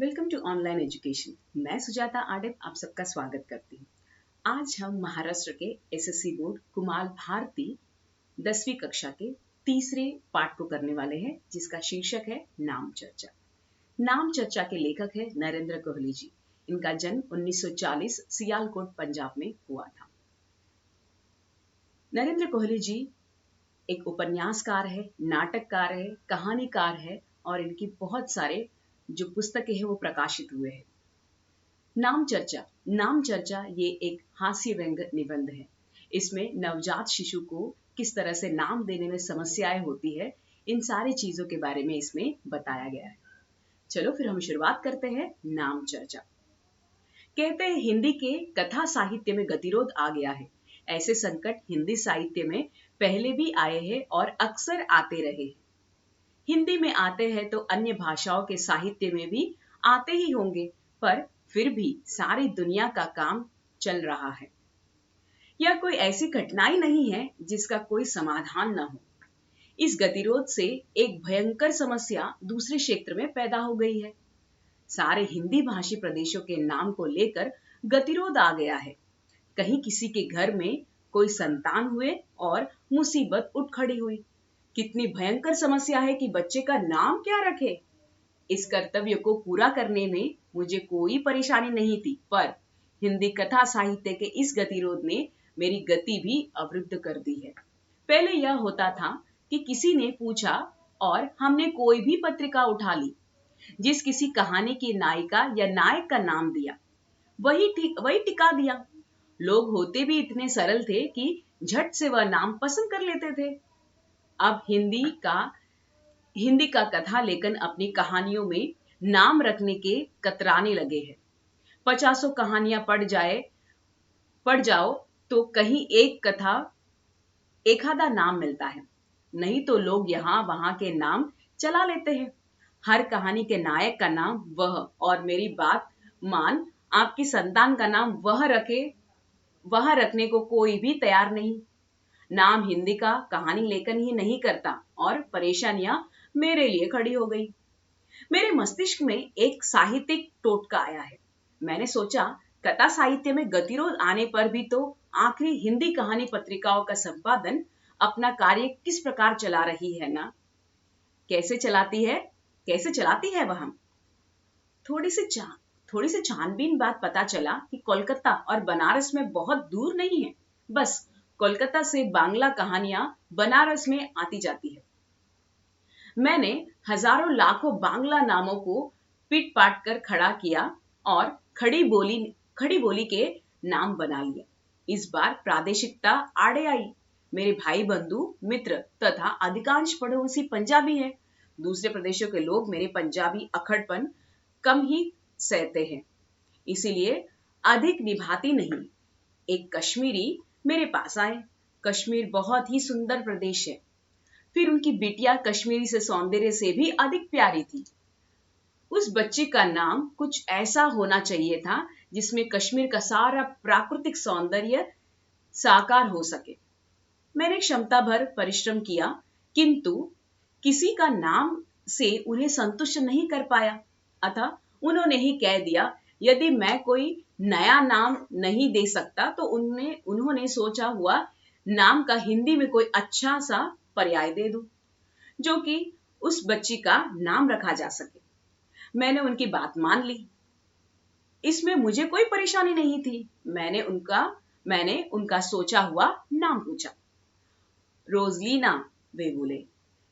Welcome to online education. मैं सुजाता आडिप आप सबका स्वागत करती हूँ। आज हम महाराष्ट्र के एसएससी बोर्ड कुमाल भारती 10वीं कक्षा के तीसरे पाठ को करने वाले हैं, जिसका शीर्षक है नाम चर्चा। नाम चर्चा के लेखक है नरेंद्र कोहली जी। इनका जन्म 1940 सियालकोट पंजाब में हुआ था। नरेंद्र कोहली जी एक उपन्यासकार है, नाटककार है, कहानीकार है और इनकी बहुत सारे जो पुस्तकें हैं वो प्रकाशित हुए हैं। नाम चर्चा ये एक हास्य व्यंग निबंध है। इसमें नवजात शिशु को किस तरह से नाम देने में समस्याएं होती है, इन सारी चीजों के बारे में इसमें बताया गया है। चलो फिर हम शुरुआत करते हैं नाम चर्चा। कहते हैं हिंदी के कथा साहित्य में गतिरोध आ गया है। ऐसे संकट हिंदी साहित्य में पहले भी आए हैं और अक्सर आते रहे हैं। हिंदी में आते हैं तो अन्य भाषाओं के साहित्य में भी आते ही होंगे, पर फिर भी सारी दुनिया का काम चल रहा है। यह कोई ऐसी कठिनाई नहीं है जिसका कोई समाधान न हो। इस गतिरोध से एक भयंकर समस्या दूसरे क्षेत्र में पैदा हो गई है। सारे हिंदी भाषी प्रदेशों के नाम को लेकर गतिरोध आ गया है। कहीं किसी के घर में कोई संतान हुए और मुसीबत उठ खड़ी हुई। कितनी भयंकर समस्या है कि बच्चे का नाम क्या रखे। इस कर्तव्य को पूरा करने में मुझे कोई परेशानी नहीं थी, पर हिंदी कथा साहित्य के इस गतिरोध ने मेरी गति भी अवरुद्ध कर दी है। पहले यह होता था कि किसी ने पूछा और हमने कोई भी पत्रिका उठा ली, जिस किसी कहानी की नायिका या नायक का नाम दिया, वही टिका दिया। लोग होते भी इतने सरल थे कि झट से वह नाम पसंद कर लेते थे। अब हिंदी का कथा लेखन अपनी कहानियों में नाम रखने के कतराने लगे हैं। 50 कहानियां पढ़ जाओ तो कहीं एक आधा नाम मिलता है, नहीं तो लोग यहाँ वहां के नाम चला लेते हैं। हर कहानी के नायक का नाम वह, और मेरी बात मान आपकी संतान का नाम वह रखने को कोई भी तैयार नहीं। नाम हिंदी का कहानी लेखन ही नहीं करता और परेशानियां मेरे लिए खड़ी हो गई। मेरे मस्तिष्क में एक साहित्यिक टोटका आया है। मैंने सोचा कथा साहित्य में गतिरोध आने पर भी तो आखिरी हिंदी कहानी पत्रिकाओं का संपादन अपना कार्य किस प्रकार चला रही है ना। कैसे चलाती है वह। थोड़ी सी छानबीन बाद पता चला कि कोलकाता और बनारस में बहुत दूर नहीं है। बस कोलकाता से बांग्ला कहानियां बनारस में आती जाती है। मैंने हजारों लाखों बांग्ला नामों को पीट पाट कर खड़ा किया और खड़ी बोली के नाम बना लिया। इस बार प्रादेशिकता आड़े आई। मेरे भाई बंधु मित्र तथा अधिकांश पड़ोसी पंजाबी हैं। दूसरे प्रदेशों के लोग मेरे पंजाबी अखड़पन कम ही सहते हैं, इसीलिए अधिक निभाती नहीं। एक कश्मीरी मेरे पास आए। कश्मीर बहुत ही सुंदर प्रदेश है। फिर उनकी बिटिया कश्मीरी से सौंदर्य से भी अधिक प्यारी थी। उस बच्ची का नाम कुछ ऐसा होना चाहिए था जिसमें कश्मीर का सारा प्राकृतिक सौंदर्य साकार हो सके। मैंने क्षमता भर परिश्रम किया, किंतु किसी का नाम से उन्हें संतुष्ट नहीं कर पाया। अतः उन्होंने ही कह दिया, यदि मैं कोई नया नाम नहीं दे सकता तो उन्होंने सोचा हुआ नाम का हिंदी में कोई अच्छा सा पर्याय दे दूं, जो कि उस बच्ची का नाम रखा जा सके। मैंने उनकी बात मान ली। इसमें मुझे कोई परेशानी नहीं थी। मैंने उनका सोचा हुआ नाम पूछा। रोजलीना, वे बोले।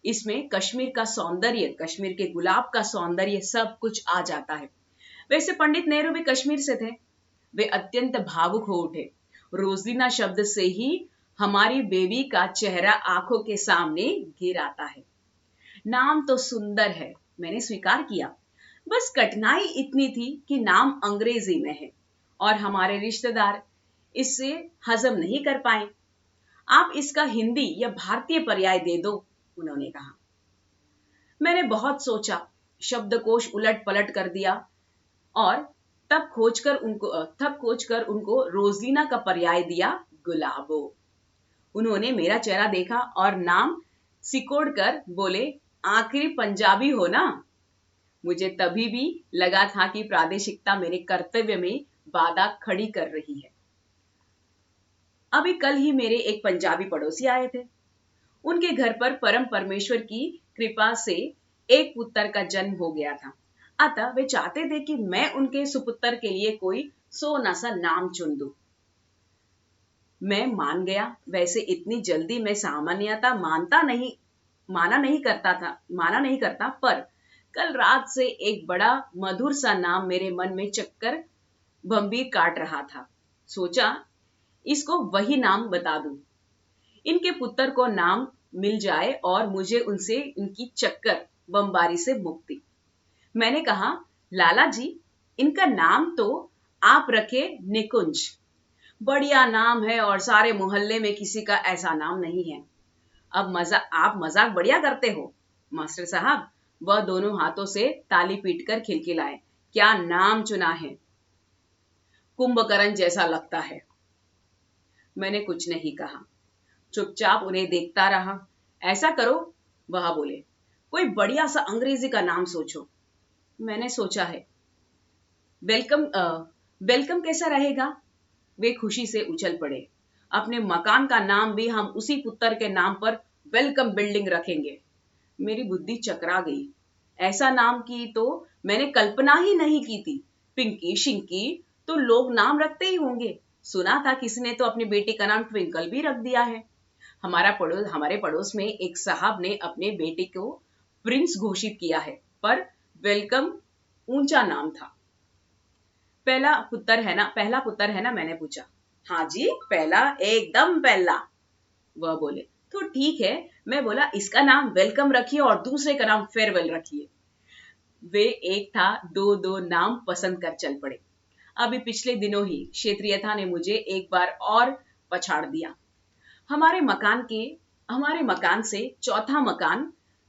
इसमें कश्मीर का सौंदर्य, कश्मीर के गुलाब का सौंदर्य सब कुछ आ जाता है। वैसे पंडित नेहरू भी कश्मीर से थे। वे अत्यंत भावुक हो उठे। रोजलीना शब्द से ही हमारी बेबी का चेहरा आंखों के सामने गिर आता है। नाम तो सुंदर है, मैंने स्वीकार किया। बस कठिनाई इतनी थी कि नाम अंग्रेजी में है और हमारे रिश्तेदार इसे हजम नहीं कर पाए। आप इसका हिंदी या भारतीय पर्याय दे दो, उन्होंने कहा। मैंने बहुत सोचा, शब्दकोश उलट पलट कर दिया और तब खोजकर उनको रोजलीना का पर्याय दिया, गुलाबो। उन्होंने मेरा चेहरा देखा और नाम सिकोड़ कर बोले, आखिरी पंजाबी हो ना। मुझे तभी भी लगा था कि प्रादेशिकता मेरे कर्तव्य में बाधा खड़ी कर रही है। अभी कल ही मेरे एक पंजाबी पड़ोसी आए थे। उनके घर पर परम परमेश्वर की कृपा से एक पुत्र का जन्म हो गया था। अतः वे चाहते थे कि मैं उनके सुपुत्र के लिए कोई सोना सा नाम चुन दूं। मैं मान गया। वैसे इतनी जल्दी मैं सामान्यता माना नहीं करता, पर कल रात से एक बड़ा मधुर सा नाम मेरे मन में चक्कर भंबीर काट रहा था। सोचा इसको वही नाम बता दूं। इनके पुत्र को नाम मिल जाए और मुझे उनसे उनकी चक्कर बमबारी से मुक्ति। मैंने कहा, लाला जी, इनका नाम तो आप रखे निकुंज। बढ़िया नाम है और सारे मोहल्ले में किसी का ऐसा नाम नहीं है। आप मजाक बढ़िया करते हो मास्टर साहब। वह दोनों हाथों से ताली पीटकर खिलखिलाए। क्या नाम चुना है? कुंभकर्ण जैसा लगता है। मैंने कुछ नहीं कहा, चुपचाप उन्हें देखता रहा। ऐसा करो, वह बोले, कोई बढ़िया सा अंग्रेजी का नाम सोचो। मैंने सोचा है। वेलकम कैसा रहेगा? वे खुशी से उछल पड़े। अपने मकान का नाम भी हम उसी पुत्र के नाम पर वेलकम बिल्डिंग रखेंगे। मेरी बुद्धि चकरा गई। ऐसा नाम की तो मैंने कल्पना ही नहीं की थी। पिंकी शिंकी तो लोग नाम रखते ही होंगे। सुना था किसी ने तो अपनी बेटी का नाम ट्विंकल भी रख दिया है। हमारे पड़ोस में एक साहब ने अपने बेटे को प्रिंस घोषित किया है, पर वेलकम ऊंचा नाम था। पहला पुत्र है ना? मैंने पूछा। हाँ जी, पहला, एकदम पहला, वह बोले। तो ठीक है। मैं बोला, इसका नाम वेलकम रखिए और दूसरे का नाम फेयरवेल रखिए। वे एक था दो दो नाम पसंद कर चल पड़े। अभी पिछले दिनों ही क्षेत्रीयता ने मुझे एक बार और पछाड़ दिया। हमारे मकान से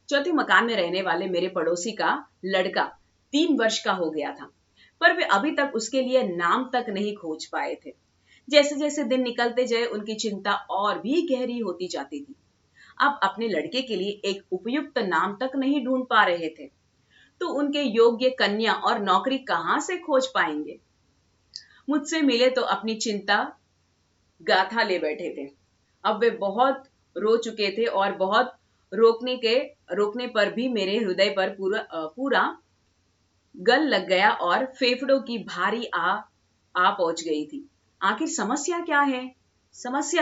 चौथे मकान में रहने वाले मेरे पड़ोसी का लड़का 3 वर्ष का हो गया था, पर वे अभी तक उसके लिए नाम तक नहीं खोज पाए थे। जैसे जैसे दिन निकलते गए उनकी चिंता और भी गहरी होती जाती थी। अब अपने लड़के के लिए एक उपयुक्त नाम तक नहीं ढूंढ पा रहे थे, तो उनके योग्य कन्या और नौकरी कहां से खोज पाएंगे। मुझसे मिले तो अपनी चिंता गाथा ले बैठे थे। अब वे बहुत रो चुके थे और बहुत रोकने पर भी मेरे हृदय पर पूरा गल लग गया और फेफड़ों की भारी आ पहुंच गई थी। आखिर समस्या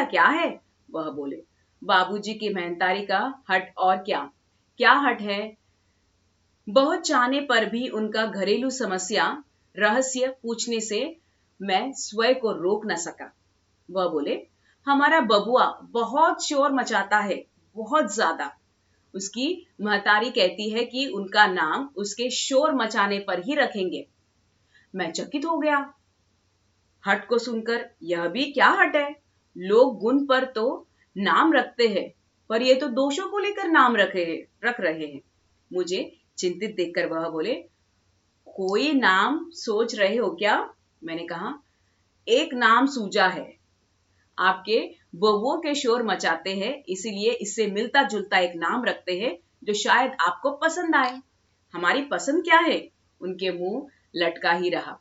क्या है? वह बोले। बाबूजी की मेहनतारी का हट, और क्या हट है? बहुत चाहने पर भी उनका घरेलू समस्या रहस्य पूछने से मैं स्वयं को रोक न सका। वह बोले, हमारा बबुआ बहुत शोर मचाता है, बहुत ज्यादा। उसकी महतारी कहती है कि उनका नाम उसके शोर मचाने पर ही रखेंगे। मैं चकित हो गया। हट को सुनकर, यह भी क्या हट है? लोग गुण पर तो नाम रखते हैं, पर ये तो दोषों को लेकर नाम रख रहे हैं। मुझे चिंतित देखकर वह बोले, कोई नाम सोच रहे हो क्या? मैंने कहा, एक नाम सूझा है। आपके बबुओं के शोर मचाते हैं, इसीलिए इससे मिलता जुलता एक नाम रखते हैं जो शायद आपको पसंद आए। हमारी पसंद क्या है? उनके मुंह लटका ही रहा।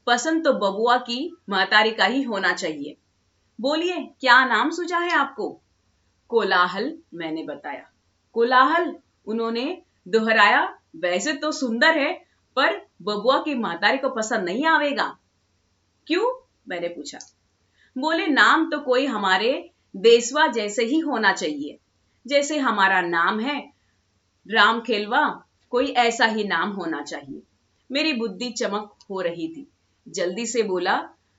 पसंद तो बबुआ की महतारी का ही होना चाहिए। बोलिए, क्या नाम सूझा है आपको? कोलाहल, मैंने बताया। कोलाहल, उन्होंने दोहराया। वैसे तो सुंदर है, पर बबुआ की महतारी को पसंद नहीं आवेगा। क्यों? मैंने पूछा। बोले, नाम तो कोई हमारे देसवा जैसे ही होना चाहिए। जैसे हमारा नाम है राम खेलवा, कोई ऐसा ही नाम होना चाहिए। मेरी बुद्धि चमक हो रही थी। जल्दी से बोला,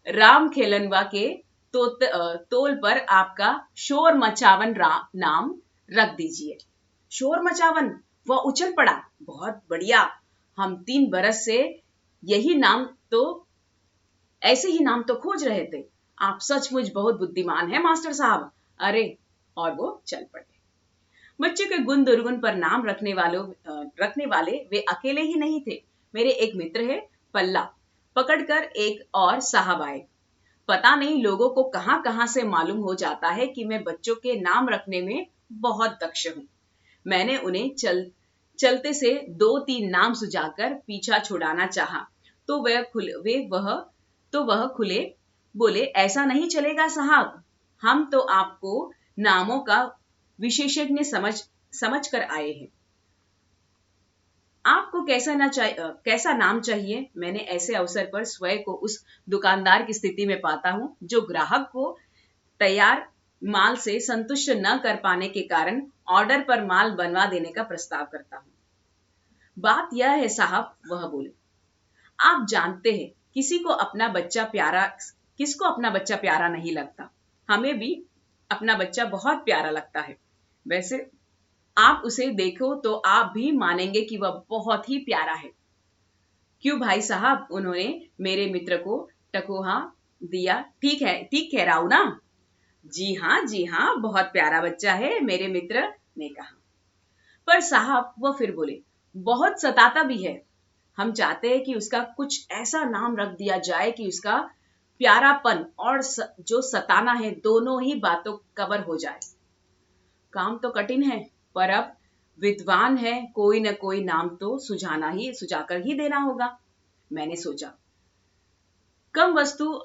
राम खेलनवा के तोल पर आपका शोर मचावन नाम रख दीजिए। शोर मचावन? वह उछल पड़ा। बहुत बढ़िया। हम 3 बरस से ऐसे ही नाम तो खोज रहे थे। आप सचमुच बहुत बुद्धिमान हैं मास्टर साहब। अरे, और वो चल पड़े। बच्चे के गुण दुर्गुण पर नाम रखने वाले वे अकेले ही नहीं थे। मेरे एक मित्र है पल्ला, पकड़कर एक और साहब आए। पता नहीं लोगों को कहां कहां से मालूम हो जाता है कि मैं बच्चों के नाम रखने में बहुत दक्ष हूं। मैंने उन्हें चलते से 2-3 नाम सुझाकर पीछा छुड़ाना चाहा, तो वह खुले बोले, ऐसा नहीं चलेगा साहब, हम तो आपको नामों का विशेषज्ञ समझ कर आए हैं। आपको कैसा नाम चाहिए? मैंने ऐसे अवसर पर स्वयं को उस दुकानदार की स्थिति में पाता हूं जो ग्राहक को तैयार माल से संतुष्ट न कर पाने के कारण ऑर्डर पर माल बनवा देने का प्रस्ताव करता हूं। बात यह है साहब, वह बोले, आप जानते हैं किसको अपना बच्चा प्यारा नहीं लगता। हमें भी अपना बच्चा बहुत प्यारा लगता है। वैसे आप उसे देखो तो आप भी मानेंगे कि वह बहुत ही प्यारा है। क्यों भाई साहब? उन्होंने मेरे मित्र को टकोहा दिया। ठीक कह रहा हूं ना? जी हाँ, बहुत प्यारा बच्चा है, मेरे मित्र ने कहा। पर साहब, वह फिर बोले, बहुत सताता भी है। हम चाहते हैं कि उसका कुछ ऐसा नाम रख दिया जाए कि उसका प्यारापन और जो सताना है, दोनों ही बातों कवर हो जाए। काम तो कठिन है, पर अब विद्वान है, कोई न कोई नाम तो सुझाकर ही देना होगा। मैंने सोचा, कम वस्तु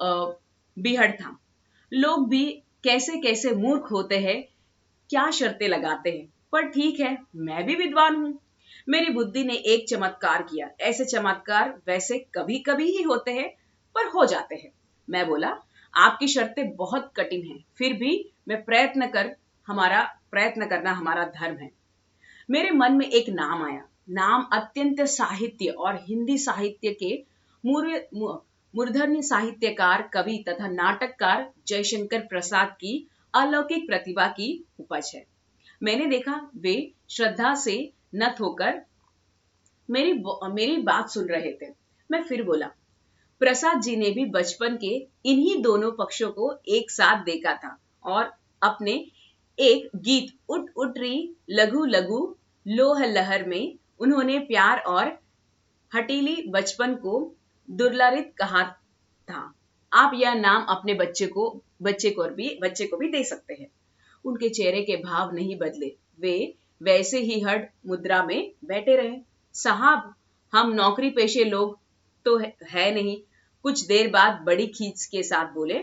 बिहड़ था। लोग भी कैसे कैसे मूर्ख होते हैं, क्या शर्तें लगाते हैं। पर ठीक है, मैं भी विद्वान हूं। मेरी बुद्धि ने एक चमत्कार किया। ऐसे चमत्कार वैसे कभी कभी ही होते हैं, पर हो जाते हैं। मैं बोला, आपकी शर्तें बहुत कठिन हैं, फिर भी मैं प्रयत्न करना हमारा धर्म है। मेरे मन में एक नाम आया। नाम अत्यंत साहित्य और हिंदी साहित्य के मूर्धन्य साहित्यकार, कवि तथा नाटककार जयशंकर प्रसाद की अलौकिक प्रतिभा की उपज है। मैंने देखा वे श्रद्धा से नत होकर मेरी बात सुन रहे थे। मैं फिर बोला, प्रसाद जी ने भी बचपन के इन्हीं दोनों पक्षों को एक साथ देखा था और अपने एक गीत उठ उठ री लघु लघु लोह लहर में उन्होंने प्यार और हटीली बचपन को दुर्लरित कहा था। आप यह नाम अपने बच्चे को भी दे सकते हैं। उनके चेहरे के भाव नहीं बदले, वे वैसे ही हठ मुद्रा में बैठे रहे। साहब, हम नौकरी पेशे लोग तो है नहीं। कुछ देर बाद बड़ी खींच के साथ बोले,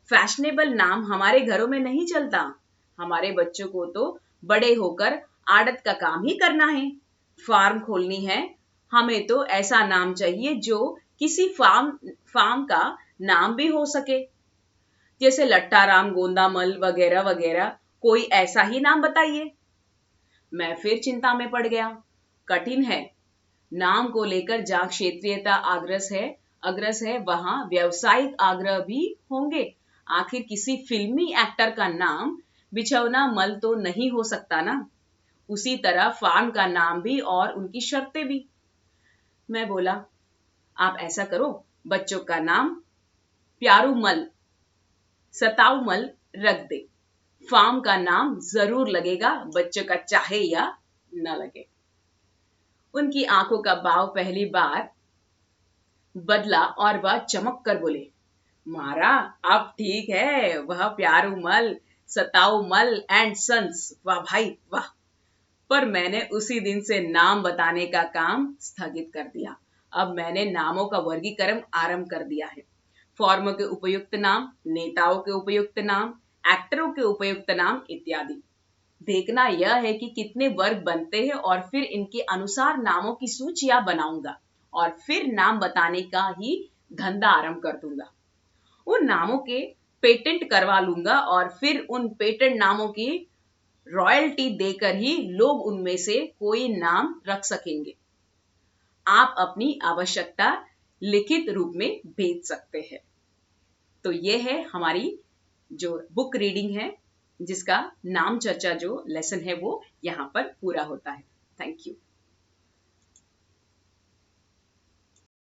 फैशनेबल नाम हमारे घरों में नहीं चलता। हमारे बच्चों को तो बड़े होकर आड़त का काम ही करना है, फार्म खोलनी है। हमें तो ऐसा नाम चाहिए जो किसी फार्म का नाम भी हो सके, जैसे लट्टाराम, गोंदामल वगैरह वगैरह। कोई ऐसा ही नाम बताइए। मैं फिर चिंता में पड़ गया। कठिन है। नाम को लेकर जहां क्षेत्रीयता अग्रस है, वहां व्यावसायिक आग्रह भी होंगे। आखिर किसी फिल्मी एक्टर का नाम बिछौना मल तो नहीं हो सकता ना। उसी तरह फार्म का नाम भी और उनकी शर्तें भी। मैं बोला, आप ऐसा करो, बच्चों का नाम प्यारूमल, सताऊमल रख दे। फार्म का नाम जरूर लगेगा, बच्चों का चाहे या न लगे। उनकी आंखों का भाव पहली बार बदला और वह चमक कर बोले, मारा, अब ठीक है, वह प्यारूमल, सताऊमल एंड सन्स। वाह भाई वाह। पर मैंने उसी दिन से नाम बताने का काम स्थगित कर दिया। अब मैंने नामों का वर्गीकरण आरंभ कर दिया है। फॉर्म के उपयुक्त नाम, नेताओं के उपयुक्त नाम, एक्टरों के उपयुक्त नाम इत्यादि। देखना यह है कि कितने वर्ग बनते हैं और फिर इनके अनुसार नामों की सूचियां बनाऊंगा और फिर नाम बताने का ही धंधा आरंभ कर दूंगा। उन नामों के पेटेंट करवा लूंगा और फिर उन पेटेंट नामों की रॉयल्टी देकर ही लोग उनमें से कोई नाम रख सकेंगे। आप अपनी आवश्यकता लिखित रूप में भेज सकते हैं। तो ये है हमारी जो बुक रीडिंग है, जिसका नाम चर्चा जो लेसन है वो यहाँ पर पूरा होता है। Thank you.